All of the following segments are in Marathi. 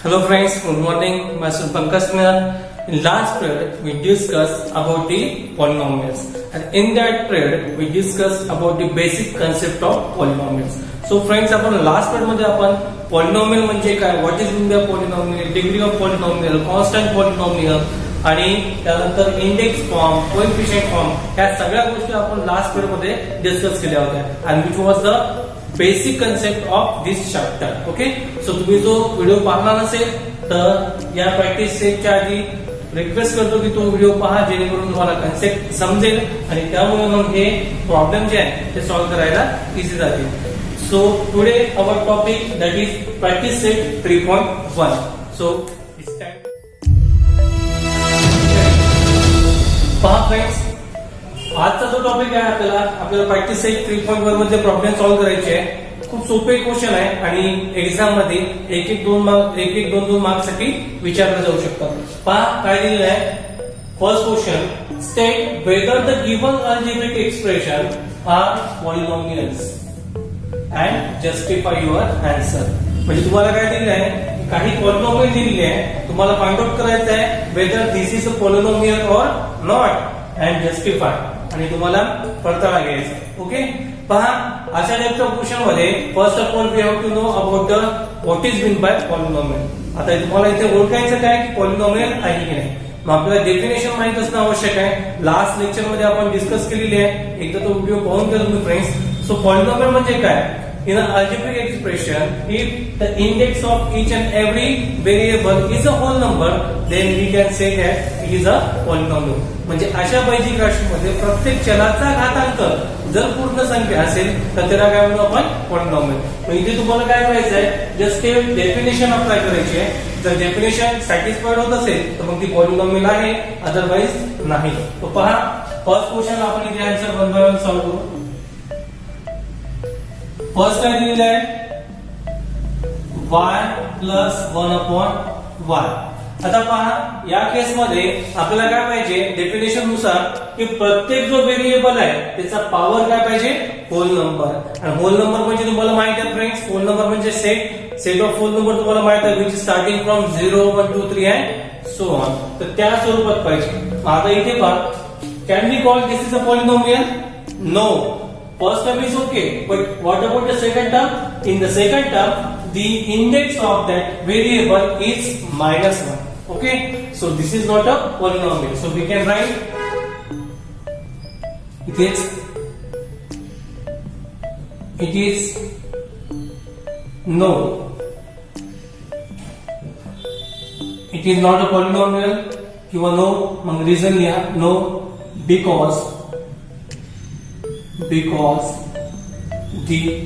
Hello friends, good morning. Myself Pankaj Menon. In last period, we discussed about the polynomials, and in that period, we discussed about the basic concept of polynomials. So friends, आपण last period मध्ये आपण polynomial म्हणजे काय, what is mean by polynomial, degree of polynomial, constant polynomial आणि त्यानंतर इंडेक्स फॉर्म, कोएफिशिएंट फॉर्म ह्या सगळ्या गोष्टी आपण लास्ट पिरियड मध्ये डिस्कस केल्या होत्या and which was the basic concept of this chapter. Okay, so तुम्ही जो व्हिडिओ पाहणार नसेल तर या प्रॅक्टिस सेटच्या आधी रिक्वेस्ट करतो की तो व्हिडिओ पहा, जेणेकरून तुम्हाला कन्सेप्ट समजेल आणि त्यामुळे मग हे प्रॉब्लेम जे आहे ते सॉल्व्ह करायला इझी जातील. So today our topic that is practice set 3.1. So पहा फ्रेंड्स, आजचा जो टॉपिक आहे आपल्याला प्रॅक्टिस सेट 3.1 मध्ये प्रॉब्लेम सॉल्व्ह करायचे आहे. खूप सोपे क्वेश्चन आहे आणि एक्झाम मध्ये एक एक दोन मार्क्स साठी विचारले जाऊ शकतात. पहा काय दिलेलं आहे. First question, state whether the given algebraic expression are polynomials and justify your answer. म्हणजे तुम्हाला काय दिलेलं आहे, काही पॉलिनॉमियल दिलेले आहे, तुम्हाला फाइंड आउट करायचं आहे whether this is a polynomial or not and justify, आणि तुम्हाला पडताळा घ्यायचा. ओके, पहा अशा टाइपच्या क्वेश्चन मध्ये first of all we have to know about the what is mean by polynomial. आता तुम्हाला इथे ओळखायचं काय की पॉलिनॉमियल आहे की नाही. मग आपल्याला डेफिनेशन माहित असणं आवश्यक आहे. लास्ट लेक्चर मध्ये आपण डिस्कस केलेली आहे, एकदा तो व्हिडिओ पाहून घ्या तुम्ही फ्रेंड्स. सो पॉलिनॉमियल म्हणजे काय, in an algebraic expression, if the index of each and every variable is a whole number, then we can say that it is a polynomial. म्हणजे अशा बेसिक राशीमध्ये प्रत्येक चलाचा घातांक जर पूर्ण संख्या असेल तर त्याला काय म्हणतो आपण, पॉलिनॉमियल. मग इथे तुम्हाला काय करायचं आहे, जस्ट ते डेफिनेशन अप्लाय करायची आहे. जर डेफिनेशन सॅटिस्फाईड होत असेल तर मग ती पॉलिनॉमियल आहे, अदरवाइज नाही. तो पहा फर्स्ट क्वेश्चन आपण इथे answer one by one solve करू. फर्स्ट काय दिलेलं आहे, y प्लस 1/y. आता पहा या केस मध्ये आपल्याला काय पाहिजे, डेफिनेशन नुसार की प्रत्येक जो व्हेरिएबल आहे त्याचा पॉवर काय पाहिजे, होल नंबर. आणि होल नंबर म्हणजे तुम्हाला माहित आहे फ्रेंड्स, होल नंबर म्हणजे सेट ऑफ होल नंबर तुम्हाला माहित आहे, which is starting from 0, 1, 2, 3 and so on. तर त्या स्वरूपात पाहिजे. आता इथे पहा, can be call this is a polynomial? No. First term is okay, but what about the second term? In the second term, the index of that variable is -1. Okay, so this is not a polynomial. So we can write it is no. It is not a polynomial. किंवा no, मग reason लिहा no because the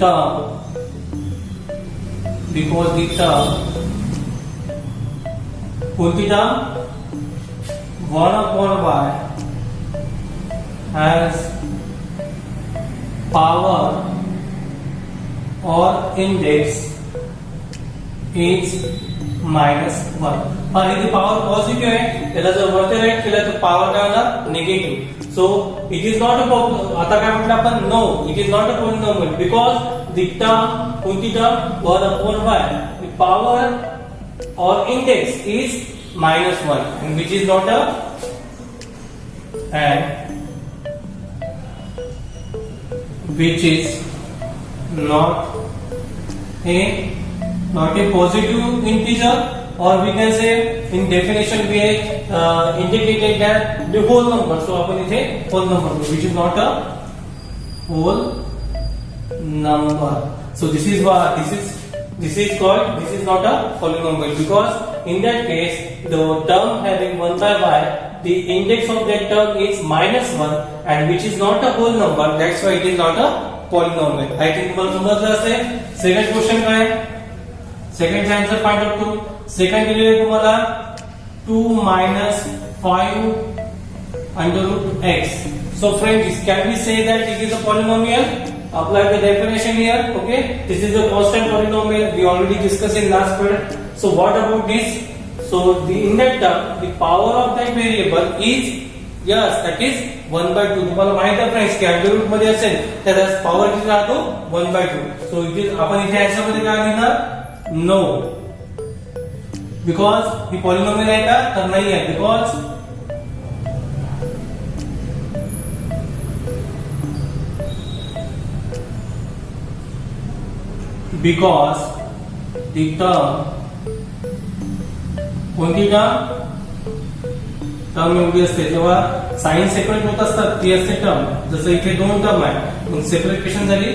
term कोणती term, 1/y has power or index is -1. पण इथे पॉवर पॉझिटिव्ह आहे, त्याला जर वरती राईट केलं तर पॉवर काय होणार, negative. So it is not a, आता काय म्हटलं आपण, no it is not a polynomial because the term, कोणती term, 1/y, the power or index is -1 and which is not a positive integer, or we can say in definition we indicated that the whole number. So आपण इथे whole number, which is not a whole number. So this is not a polynomial because in that case the term having 1/y, the index of that term is -1 and which is not a whole number. That's why it is not a polynomial. I think तुम्हाला समजलं असेल. सेकंड क्वेश्चन काय आहे, सेकंड आन्सर फाइंड आउट करू. सेकंड दिलेले तुम्हाला 2 - 5 √x. So friends, can we say that it is a polynomial? Apply the definition here. Okay, this is a constant polynomial. We already discussed in last period. So what about this? So in that term, the power of that variable is, yes, that is 1/2. तुम्हाला माहित आहे फ्रेंड्स की अंडर रूट मध्ये असेल त्याचा पॉवर किती राहतो, 1/2. सो इथे आपण इथे आन्सर मध्ये काय लिहिणार, नो. बिकॉज ही पॉलिनॉमियल आहे का तर नाही आहे बिकॉज दी टर्म कोणती टर्म एवढी असते जेव्हा साइन सेपरेट होत असतात ती असते टर्म. जसं इथे दोन टर्म आहे मग सेपरेशन झाली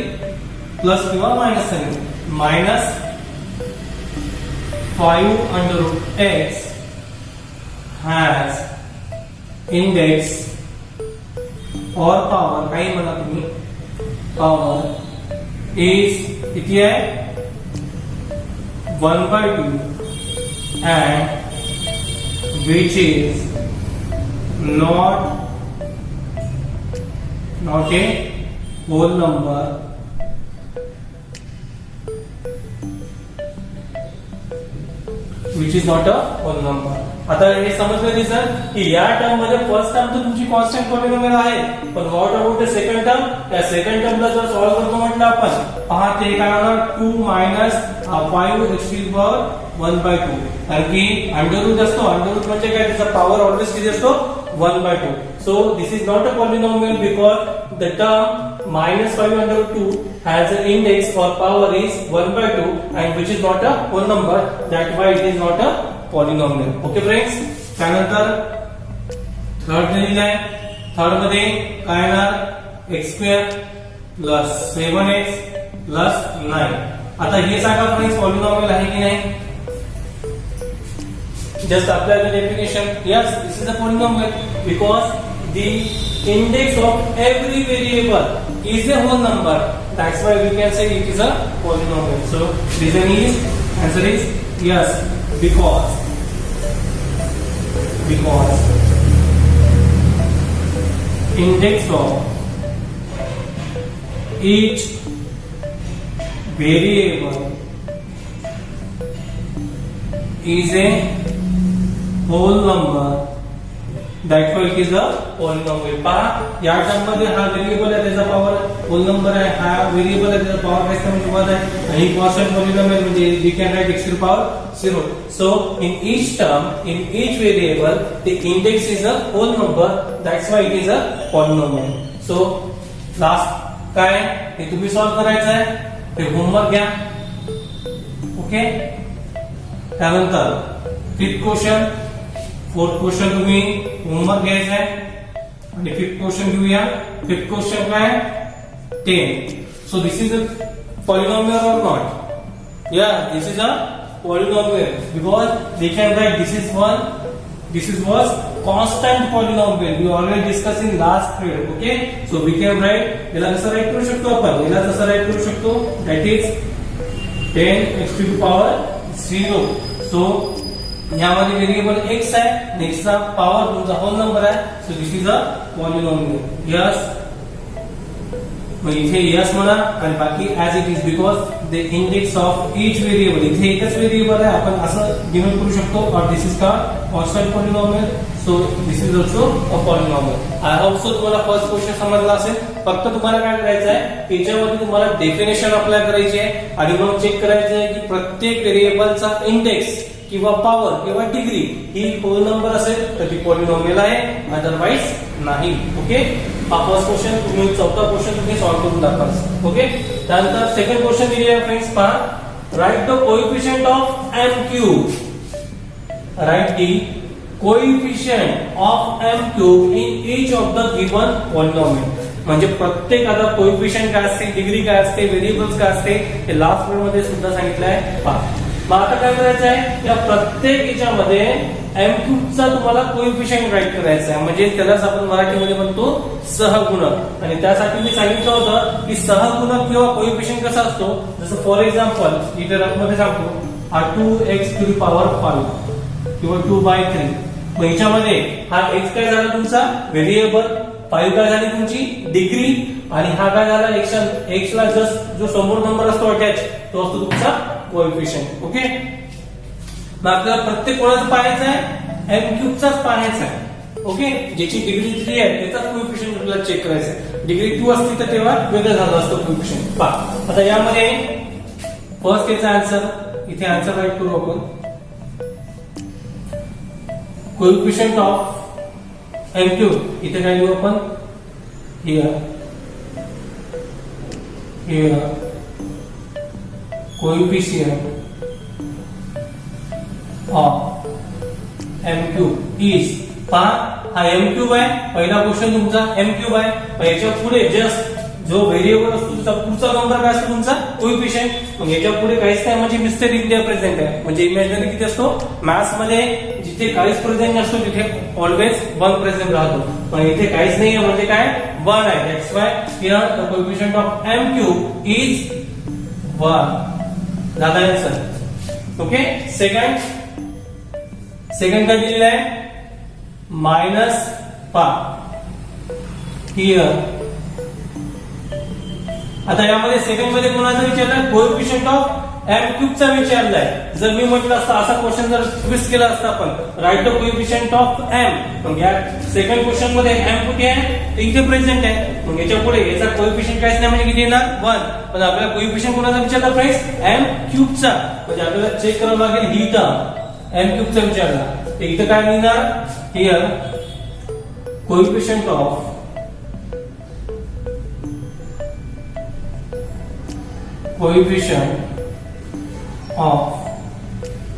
प्लस किंवा मायनस झाली. Minus 5√x has index or power काही म्हणा तुम्ही power is किती आहे 1/2 and which is not a whole number which is not a whole number. आता हे समजलं रिझन की या टर्म मध्ये फर्स्ट टर्म तर तुमची कॉन्स्टंट पॉलिनॉमियल आहे पण what about the second term. त्या सेकंड टर्मला जर सॉल्व्ह करतो म्हटलं आपण पहा ते काय होणार 2 मायनस 5 1/2 कारण की अंडररूट असतो. अंडररूट म्हणजे काय त्याचा पॉवर ऑलवेज किती असतो 1/2. So this is not a polynomial because the term minus 5/2 has an index or power is 1/2 and which is not a whole number. That's why it is not a polynomial. Okay friends. त्यानंतर थर्ड दिलेला आहे. थर्ड मध्ये काय येणार x² प्लस 7x प्लस 9. आता हे सांगा फ्रेंड्स पॉलिनॉमियल आहे की नाही. Just apply the definition. Yes, this is a polynomial because the index of every variable is a whole number. That's why we can say it is a polynomial. So reason is answer is yes because index of each variable is a whole number. That's why it is a polynomial. पहा या टर्म मध्ये हा व्हेरिएबल आहे त्याचा पॉवर होल नंबर आहे. हा व्हेरिएबल आहे त्याचा पॉवर काय म्हणजे वाद आहे आणि कॉन्स्टंट पॉलिनॉमियल म्हणजे we can write x to the power 0. So in each term in each variable the index is a whole number. That's why it is a polynomial. So last काय हे तुम्ही सॉल्व्ह करायचं आहे ते होमवर्क घ्या. ओके. त्यानंतर फिफ्थ क्वेश्चन फोर्थ क्वेश्चन तुम्ही होमवर्क घ्यायचा आहे आणि फिफ्थ क्वेश्चन घेऊया. फिफ्थ क्वेश्चन काय 10. So this is a polynomial or not. Yeah this is a polynomial because we can write this was constant polynomial. We already discussed in last period. Okay, so we can write याला कसं राइट करू शकतो आपण याला कसं राइट करू शकतो that is 10x to the power 0. so यामध्ये व्हेरिएबल x आहे आणि x चा पॉवर तुमचा होल नंबर आहे. So this is a polynomial. Yes मग इथे यस म्हणा आणि बाकी as it is because the index of each variable इथे एकच व्हेरिएबल आहे आपण असं डिनोट करू शकतो. और दिस इज का constant polynomial. So this is also a polynomial. I hope so तुम्हाला फर्स्ट क्वेश्चन समजला असेल. फक्त तुम्हाला काय करायचं आहे त्याच्यामध्ये तुम्हाला डेफिनेशन अप्लाय करायची आहे आणि मग चेक करायचं आहे की प्रत्येक व्हेरिएबलचा इंडेक्स किंवा पॉवर किंवा डिग्री ही होल नंबर असेल तर ती पॉलिनॉमियल आहे अदरवाइज नाही. ओके. हा फर्स्ट क्वेश्चन तुम्ही चौथा क्वेश्चन तुम्ही सॉल्व्ह करून दाखवा. ओके. त्यानंतर सेकंड क्वेश्चन दिले आहे फ्रेंड्स पहा right the coefficient of m cube. Right the coefficient of m cube in each of the given polynomial. म्हणजे प्रत्येक आता कोएफिशिएंट काय असते डिग्री काय असते व्हेरिएबल्स काय असते हे लास्ट वीडियो मध्ये सुद्धा सांगितलं आहे. पहा मग आता काय करायचं आहे या प्रत्येक याच्यामध्ये एम क्यूबचा तुम्हाला कोएफिशिएंट राइट करायचा आहे म्हणजे त्यालाच आपण मराठीमध्ये म्हणतो सहगुणक. आणि त्यासाठी मी सांगितलं होतं की सहगुणक किंवा कोएफिशिएंट कसा असतो जसं फॉर एक्झाम्पल इथे मध्ये सांगतो हा 2x to the power 5 किंवा 2/3. मग याच्यामध्ये हा x काय झाला तुमचा व्हेरिएबल 5 काय झाली तुमची डिग्री आणि हा काय झाला x ला जस्ट जो समोर नंबर असतो अटॅच तो असतो तुमचा कोएफिशिएंट. ओके. मग आपल्याला प्रत्येक कोणाचं पाहायचं आहे एम क्यूबचाच पाहायचा आहे. ओके. ज्याची डिग्री 3 आहे त्याचाच कोएफिशिएंट आपल्याला चेक करायचा आहे. डिग्री 2 असती तर तेव्हा वेगळं झालं असतं कोएफिशिएंट. पहा आता यामध्ये फर्स्ट याचा आन्सर इथे आन्सर राईट करू आपण कोएफिशियंट ऑफ MQ, इथे काय लिहू आपण, here coefficient of MQ is, पहा हा M क्यूब आहे, पहिला क्वेश्चन तुमचा M क्यूब आहे, मग याच्या पुढे जस्ट जो व्हेरिएबल असतो त्याचा पुढचा नंबर काय असतो तुमचा, कोएफिशियंट. मग याच्या पुढे काहीच नाही म्हणजे मिस्टर इंडिया प्रेझेंट आहे, म्हणजे इमॅजिनरी किती असतो, मॅथ्स मध्ये जिथे काहीच प्रेझेंट नसतो तिथे ऑलवेज 1 प्रेझेंट राहतो. पण इथे काहीच नाही आहे म्हणजे काय, 1 आहे. That's why here the coefficient of M cube is 1. झाला आन्सर. ओके. सेकंड काय दिलेलं आहे, -5 हियर. आता यामध्ये सेकंड मध्ये कोणाचा विचारलाय, कोएफिशियंट ऑफ M क्यूब चा विचारलाय. जर मी म्हटलं असतं असा क्वेश्चन जर ट्विस्ट केला असता आपण, write the coefficient of M, मग या सेकंड क्वेश्चन मध्ये M कुठे आहे, इथे प्रेझेंट आहे, मग याच्या पुढे याचा कोएफिशियंट काहीच नाही म्हणजे किती येणार, 1. पण आपल्याला कोएफिशियंट कोणाचा विचारला फ्रेंड्स, M क्यूब चा, म्हणजे आपल्याला चेक करावं लागेल ही टर्म M क्यूब चा विचारला. तर इथे काय लिहिणार, here coefficient of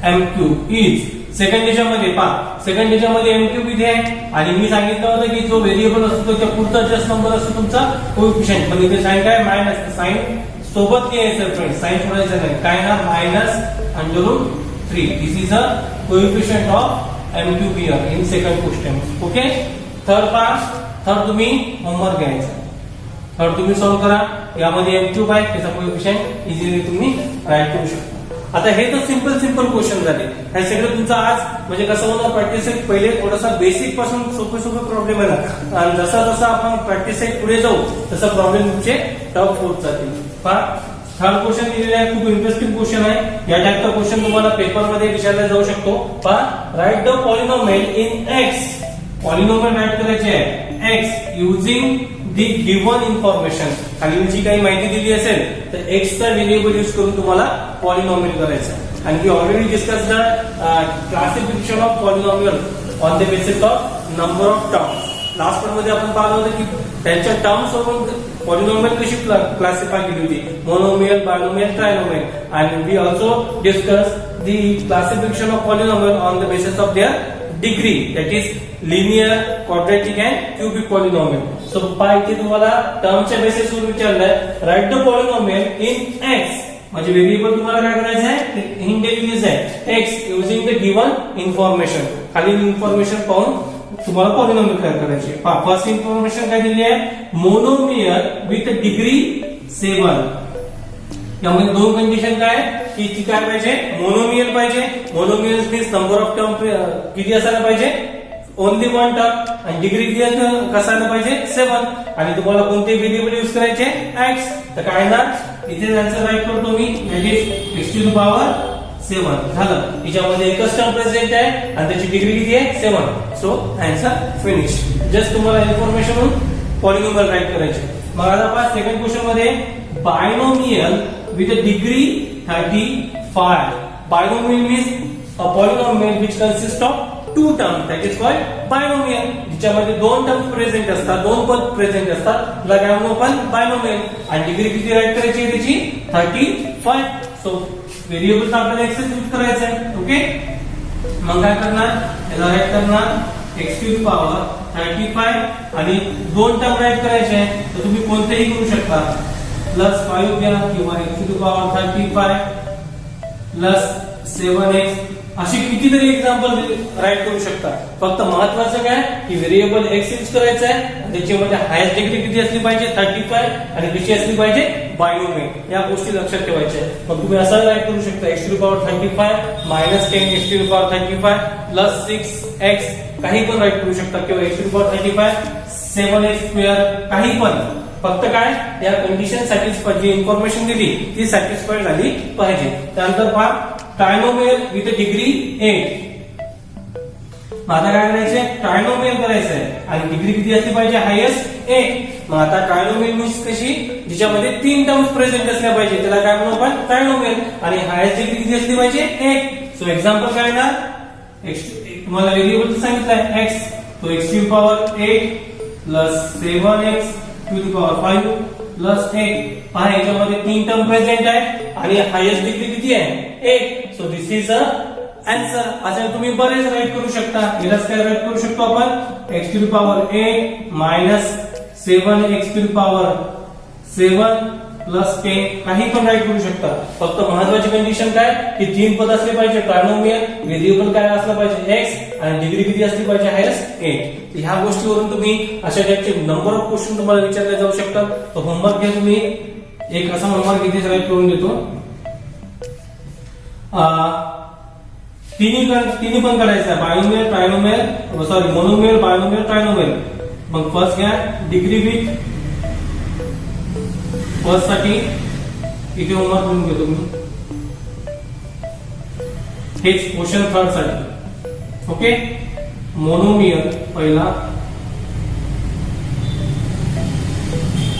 M cube is, second याच्यामध्ये पहा, सेकंड याच्यामध्ये M क्यूब इथे आहे आणि मी सांगितलं होतं की जो व्हेरिएबल असतो त्याच्या पुढचा जस्ट नंबर असतो तुमचा कोएफिशियंट. पण इथे साइन काय, मायनस. साइन सोबत लिहायचं फ्रेंड्स, साइन सोडायचं नाही. काय ना, -√3. This is a coefficient of M cube here in second question. Okay. Third तुम्ही होमवर्क घ्यायचा, थर्ड तुम्ही सॉल्व्ह करा. यामध्ये M क्यूब आहे, त्याचा कोएफिशियंट इझिली तुम्ही राईट करू शकता. आता हे तर सिंपल क्वेश्चन झाले. हे सगळं तुमचं आज म्हणजे कसं होणार, प्रॅक्टिस सेट पहिले थोडासा बेसिक पासून सोपे प्रॉब्लेम आहे आणि जसा आपण प्रॅक्टिस सेट पुढे जाऊ तसा प्रॉब्लेम तुमचे टफ होत जातील. पहा, थर्ड क्वेश्चन दिलेला आहे, खूप इंटरेस्टिंग क्वेश्चन आहे. या टाईपचा क्वेश्चन तुम्हाला पेपरमध्ये विचारला जाऊ शकतो. पहा, write the polynomial in X. Polynomial write करायचे आहे X using the given information. खाली जी काही माहिती दिली असेल तर X चा व्हेरिएबल यूज करून तुम्हाला पॉलिनॉमियल करायचं. आणि we already discuss the classification of polynomial on the basis of number of terms. Last मध्ये आपण पाहिलं होतं की त्यांच्या टर्म्स वरून पॉलिनॉमियल कशी क्लासिफाय केली होती, मोनोमियल, बायनोमियल, ट्रायनोमियल. आणि we also discuss the classification of polynomial on the basis of their degree, that is linear, quadratic and cubic polynomial. So पहा, इथे तुम्हाला टर्मच्या बेसिसवर विचारलंय, write the polynomial in X, म्हणजे व्हेरिएबल तुम्हाला काय करायचं आहे, हिंट दिलेलीच आहे X using the given information. खाली इन्फॉर्मेशन पाहून तुम्हाला पॉलिनॉमियल तयार करायचे. पहा, फर्स्ट इन्फॉर्मेशन काय दिली आहे, मोनोमियल विथ डिग्री 7. यामध्ये दोन कंडिशन काय, की ती काय पाहिजे, मोनोमियल पाहिजे. Monomial means number of term किती असायला पाहिजे, ओनली 1 टर्म. आणि डिग्री किती असायला पाहिजे, 7. आणि तुम्हाला कोणते व्हेरिएबल यूज करायचे, X. तर काय ना, इथे आन्सर राईट करतो मी, दॅट इज x⁻7. झालं. याच्यामध्ये एकच टर्म प्रेझेंट आहे आणि त्याची डिग्री किती आहे, 7. So answer finish. जस्ट तुम्हाला इन्फॉर्मेशन पॉलिनॉमियल राईट करायचे. मग आता पहा, सेकंड क्वेश्चन मध्ये binomial with a degree 35. Binomial means a polynomial which consists of 2 terms, that is called binomial. ज्याच्यामध्ये 2 टर्म्स प्रेझेंट असतात, 2 पद प्रेझेंट असतात, त्याला काय म्हणू आपण, बायनोमियल. आणि डिग्री किती राईट करायची त्याची, 35. सो व्हेरिएबल आपल्याला एक्स यूज करायचं आहे. ओके. मग काय करणार, याला राईट करणार x⁻35 आणि 2 टर्म राईट करायचे आहे. तर तुम्ही कोणतेही करू शकता, +5 घ्या किंवा x⁻35 +7x, अशी कितीतरी एक्झाम्पल राईट करू शकता. फक्त महत्वाचं काय की व्हेरिएबल x यूज करायचं आहे आणि त्याच्यामध्ये हायेस्ट डिग्री किती असली पाहिजे, 35, आणि कशी असली पाहिजे, बायनोमियल. या गोष्टी लक्षात ठेवायच्या. मग तुम्ही असं राईट करू शकता, x⁻35 -10 x⁻35 +6x, काही पण राईट करू शकता, किंवा x⁻35 7x², काही पण. फक्त काय, या कंडिशन सॅटिस्फाय, जी इन्फॉर्मेशन दिली ती सॅटिस्फाईड झाली पाहिजे. त्यानंतर पहा, ट्रायनोमियल विथ डिग्री 8. आता काय करायचंय, ट्रायनोमियल करायचंय आणि डिग्री किती असली पाहिजे, हायेस्ट 8. मग आता ट्रायनोमियल मीन्स कशी, जिच्यामध्ये 3 टर्म्स प्रेझेंट असल्या पाहिजे, त्याला काय म्हणू आपण, ट्रायनोमियल. आणि हायेस्ट डिग्री किती असली पाहिजे, 8. सो एक्झाम्पल काय ना, तुम्हाला व्हेरिएबल सांगितलंय x, तो x to power 8 plus 7x to the power 5 plus 8. पहा याच्यामध्ये 3 टर्म प्रेझेंट आहे आणि हायेस्ट डिग्री किती आहे 8. So this is a answer. अशा तुम्ही बरेच राईट करू शकता. यालाच काय राईट करू शकतो आपण x to the power 8 minus 7x to the power 7 plus 10 काही पण राईट करू शकता. फक्त महत्वाची कंडिशन काय की 3 पद असले पाहिजे ट्रायनोमियल, व्हेरिएबल काय असला पाहिजे x आणि डिग्री किती असली पाहिजे हायेस्ट 8. ह्या गोष्टीवरून तुम्ही अशा टाइपचे नंबर ऑफ क्वेश्चन तुम्हाला विचारले जाऊ शकतात. तो होमवर्क घ्या तुम्ही. एक असा होमवर्क इथे राईट करून देतो. तिन्ही पण करायचं आहे बायनोमियल ट्रायनोमियल सॉरी मोनोमियल बायनोमियल ट्रायनोमियल. मग फर्स्ट घ्या डिग्री विथ फर्स्ट साठी इथे होमवर्क करून घेतो मी. हेच क्वेश्चन थर्ड साठी. ओके मोनोमियल पहिला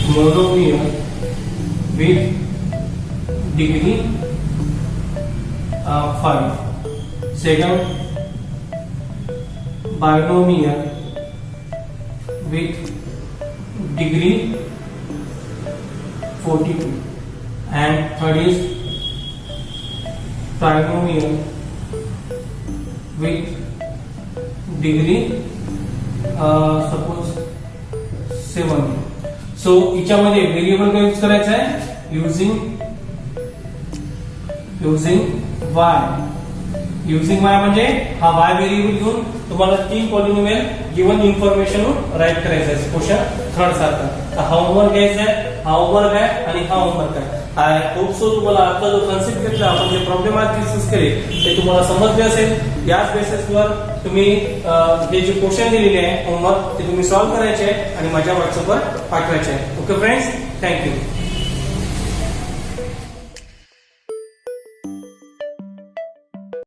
monomial with degree 5. Second binomial with degree 42 and third is trinomial with degree suppose 7. So याच्यामध्ये व्हेरिएबल काय यूज करायचं आहे युजिंग y म्हणजे हा y व्हेरिएबल घेऊन तुम्हाला 3 पॉलिनोमियल गिवन इन्फॉर्मेशन राईट करायचं आहे क्वेश्चन थर्ड सारखा. हा होमवर्क घ्यायचा आहे, हा होमवर्क आहे आणि हा होमवर्क आहे. आय होप सो तुम्हाला आता जो कन्सेप्ट घेतला आपण जे प्रॉब्लेम आज डिस्कस केले ते तुम्हाला समजले असेल. याच बेसिसवर तुम्ही हे जे क्वेश्चन दिलेले आहे होमवर्क ते तुम्ही सॉल्व्ह करायचे आणि माझ्या व्हॉट्सअपवर पाठवायचे आहे. Okay friends, thank you.